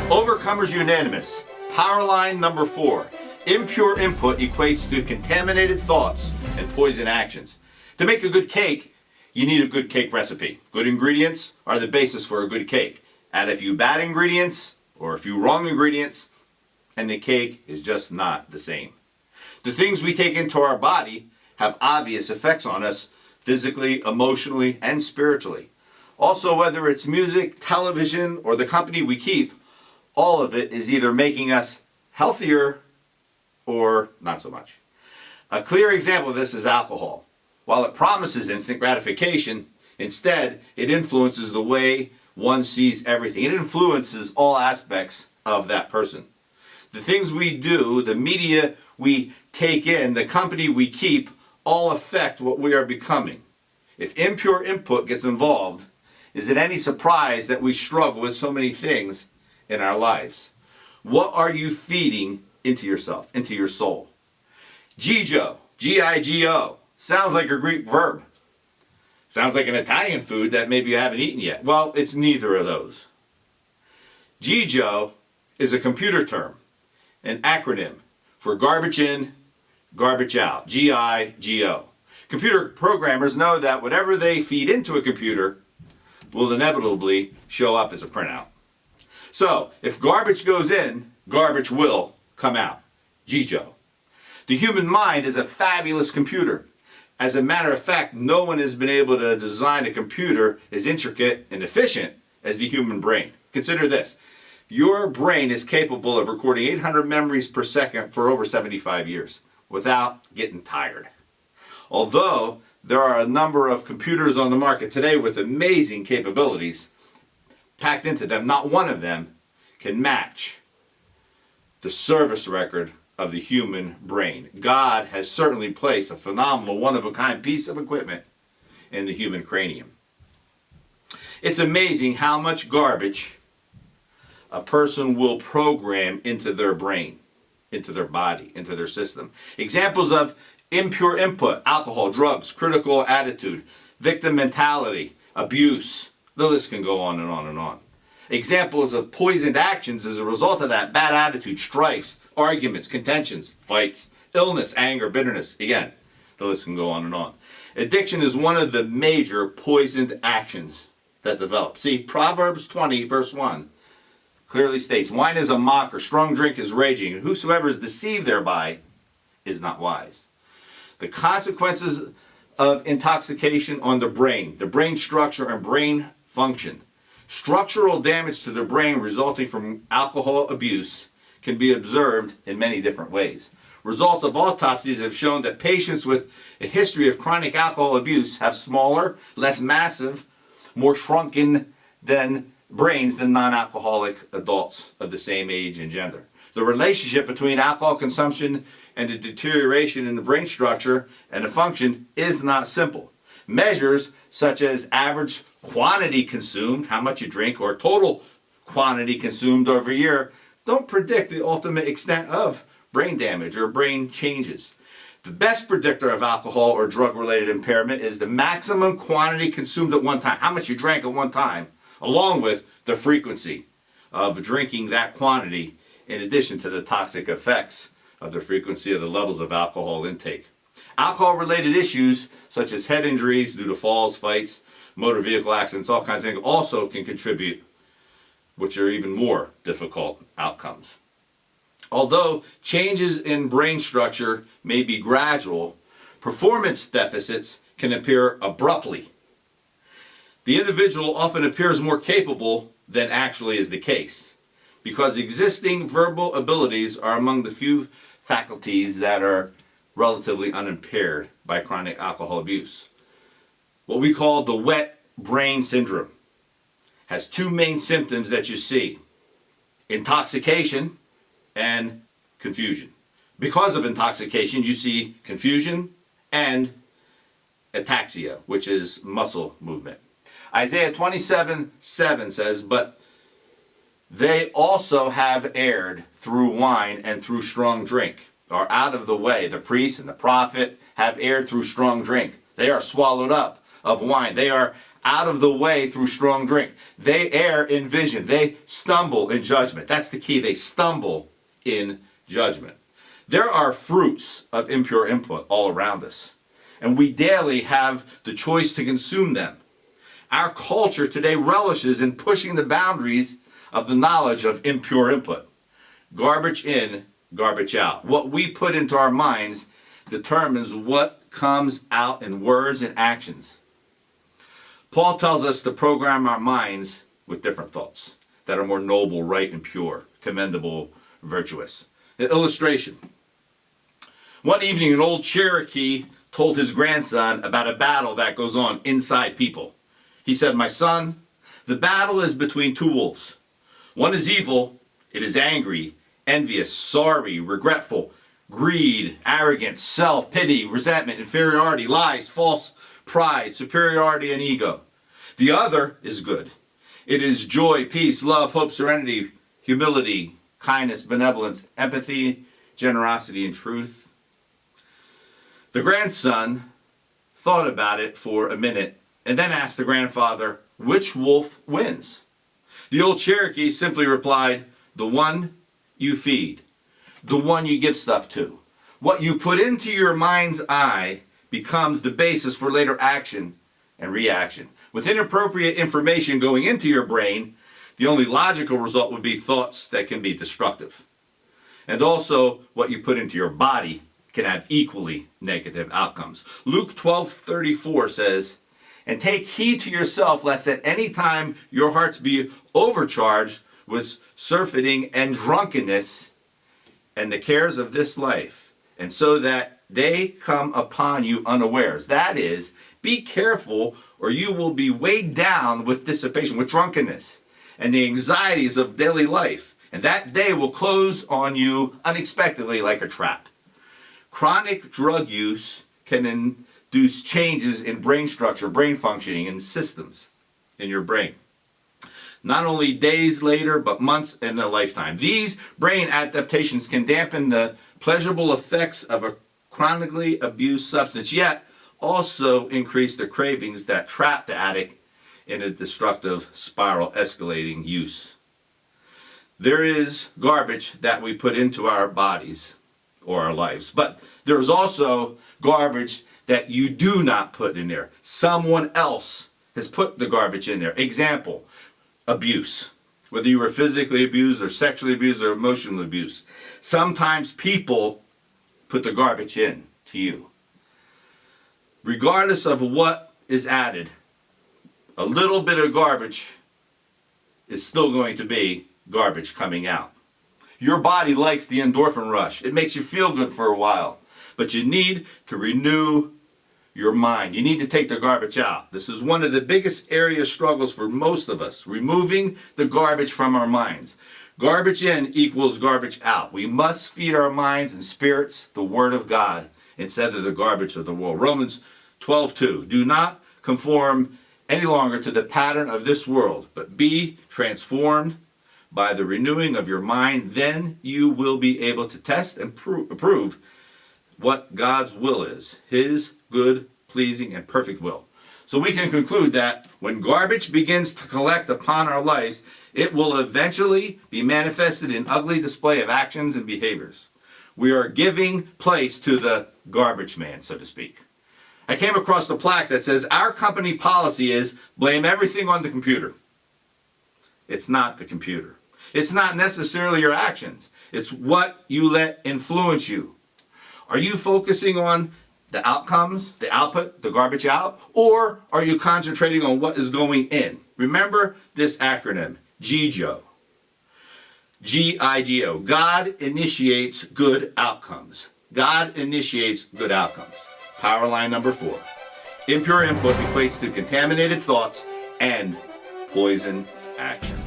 Overcomers unanimous. Powerline number 4. Impure input equates to contaminated thoughts and poison actions. To make a good cake, you need a good cake recipe. Good ingredients are the basis for a good cake. Add a few bad ingredients or a few wrong ingredients, and the cake is just not the same. The things we take into our body have obvious effects on us physically, emotionally, and spiritually. Also, whether it's music, television, or the company we keep, all of it is either making us healthier or not so much. A clear example of this is alcohol. While it promises instant gratification, instead it influences the way one sees everything. It influences all aspects of that person. The things we do, the media we take in, the company we keep, all affect what we are becoming. If impure input gets involved, is it any surprise that we struggle with so many things in our lives? What are you feeding into yourself, into your soul? Gigo, G-I-G-O, sounds like a Greek verb. Sounds like an Italian food that maybe you haven't eaten yet. Well, it's neither of those. Gigo is a computer term, an acronym for garbage in, garbage out, G-I-G-O. Computer programmers know that whatever they feed into a computer will inevitably show up as a printout. So, if garbage goes in, garbage will come out. Gigo. The human mind is a fabulous computer. As a matter of fact, no one has been able to design a computer as intricate and efficient as the human brain. Consider this. Your brain is capable of recording 800 memories per second for over 75 years without getting tired. Although there are a number of computers on the market today with amazing capabilities packed into them, not one of them can match the service record of the human brain. God has certainly placed a phenomenal, one-of-a-kind piece of equipment in the human cranium. It's amazing how much garbage a person will program into their brain, into their body, into their system. Examples of impure input: alcohol, drugs, critical attitude, victim mentality, abuse. The list can go on and on and on. Examples of poisoned actions as a result of that: bad attitude, strifes, arguments, contentions, fights, illness, anger, bitterness. Again, the list can go on and on. Addiction is one of the major poisoned actions that develop. See, Proverbs 20, verse 1 clearly states, "Wine is a mocker, strong drink is raging, and whosoever is deceived thereby is not wise." The consequences of intoxication on the brain structure and brain function. Structural damage to the brain resulting from alcohol abuse can be observed in many different ways. Results of autopsies have shown that patients with a history of chronic alcohol abuse have smaller, less massive, more shrunken brains than non-alcoholic adults of the same age and gender. The relationship between alcohol consumption and the deterioration in the brain structure and the function is not simple. Measures such as average quantity consumed, how much you drink, or total quantity consumed over a year don't predict the ultimate extent of brain damage or brain changes. The best predictor of alcohol or drug-related impairment is the maximum quantity consumed at one time, how much you drank at one time, along with the frequency of drinking that quantity, in addition to the toxic effects of the frequency of the levels of alcohol intake. Alcohol-related issues such as head injuries due to falls, fights, motor vehicle accidents, all kinds of things also can contribute, which are even more difficult outcomes. Although changes in brain structure may be gradual, performance deficits can appear abruptly. The individual often appears more capable than actually is the case, because existing verbal abilities are among the few faculties that are relatively unimpaired by chronic alcohol abuse. What we call the wet brain syndrome has two main symptoms that you see: intoxication and confusion. Because of intoxication, you see confusion and ataxia, which is muscle movement. Isaiah 27:7 says, "But they also have erred through wine and through strong drink, are out of the way. The priest and the prophet have erred through strong drink. They are swallowed up of wine. They are out of the way through strong drink. They err in vision. They stumble in judgment. That's the key. They stumble in judgment. There are fruits of impure input all around us, and we daily have the choice to consume them. Our culture today relishes in pushing the boundaries of the knowledge of impure input. Garbage in, garbage out. What we put into our minds determines what comes out in words and actions. Paul tells us to program our minds with different thoughts that are more noble, right, and pure, commendable, virtuous. An illustration. One evening, an old Cherokee told his grandson about a battle that goes on inside people. He said, "My son, the battle is between two wolves. One is evil, it is angry, envious, sorry, regretful, greed, arrogance, self-pity, resentment, inferiority, lies, false pride, superiority, and ego. The other is good. It is joy, peace, love, hope, serenity, humility, kindness, benevolence, empathy, generosity, and truth." The grandson thought about it for a minute and then asked the grandfather, "Which wolf wins?" The old Cherokee simply replied, "The one you feed, the one you give stuff to. What you put into your mind's eye becomes the basis for later action and reaction. With inappropriate information going into your brain, the only logical result would be thoughts that can be destructive. And also, what you put into your body can have equally negative outcomes." Luke 12:34 says, "And take heed to yourself, lest at any time your hearts be overcharged with surfeiting and drunkenness and the cares of this life, and so that they come upon you unawares." That is, be careful, or you will be weighed down with dissipation, with drunkenness, and the anxieties of daily life, and that day will close on you unexpectedly like a trap. Chronic drug use can induce changes in brain structure, brain functioning, and systems in your brain. Not only days later, but months in a lifetime. These brain adaptations can dampen the pleasurable effects of a chronically abused substance, yet also increase the cravings that trap the addict in a destructive spiral, escalating use. There is garbage that we put into our bodies or our lives, but there is also garbage that you do not put in there. Someone else has put the garbage in there. Example, abuse. Whether you were physically abused or sexually abused or emotionally abused. Sometimes people put the garbage in to you. Regardless of what is added, a little bit of garbage is still going to be garbage coming out. Your body likes the endorphin rush. It makes you feel good for a while. But you need to renew your mind. You need to take the garbage out. This is one of the biggest area struggles for most of us, removing the garbage from our minds. Garbage in equals garbage out. We must feed our minds and spirits the Word of God instead of the garbage of the world. Romans 12:2. Do not conform any longer to the pattern of this world, but be transformed by the renewing of your mind. Then you will be able to test and approve what God's will is, His good, pleasing, and perfect will. So we can conclude that when garbage begins to collect upon our lives, it will eventually be manifested in ugly display of actions and behaviors. We are giving place to the garbage man, so to speak. I came across a plaque that says, "Our company policy is blame everything on the computer." It's not the computer. It's not necessarily your actions. It's what you let influence you. Are you focusing on the outcomes, the output, the garbage out? Or are you concentrating on what is going in? Remember this acronym, GIGO. G-I-G-O. God initiates good outcomes. God initiates good outcomes. Powerline number 4. Impure input equates to contaminated thoughts and poison action.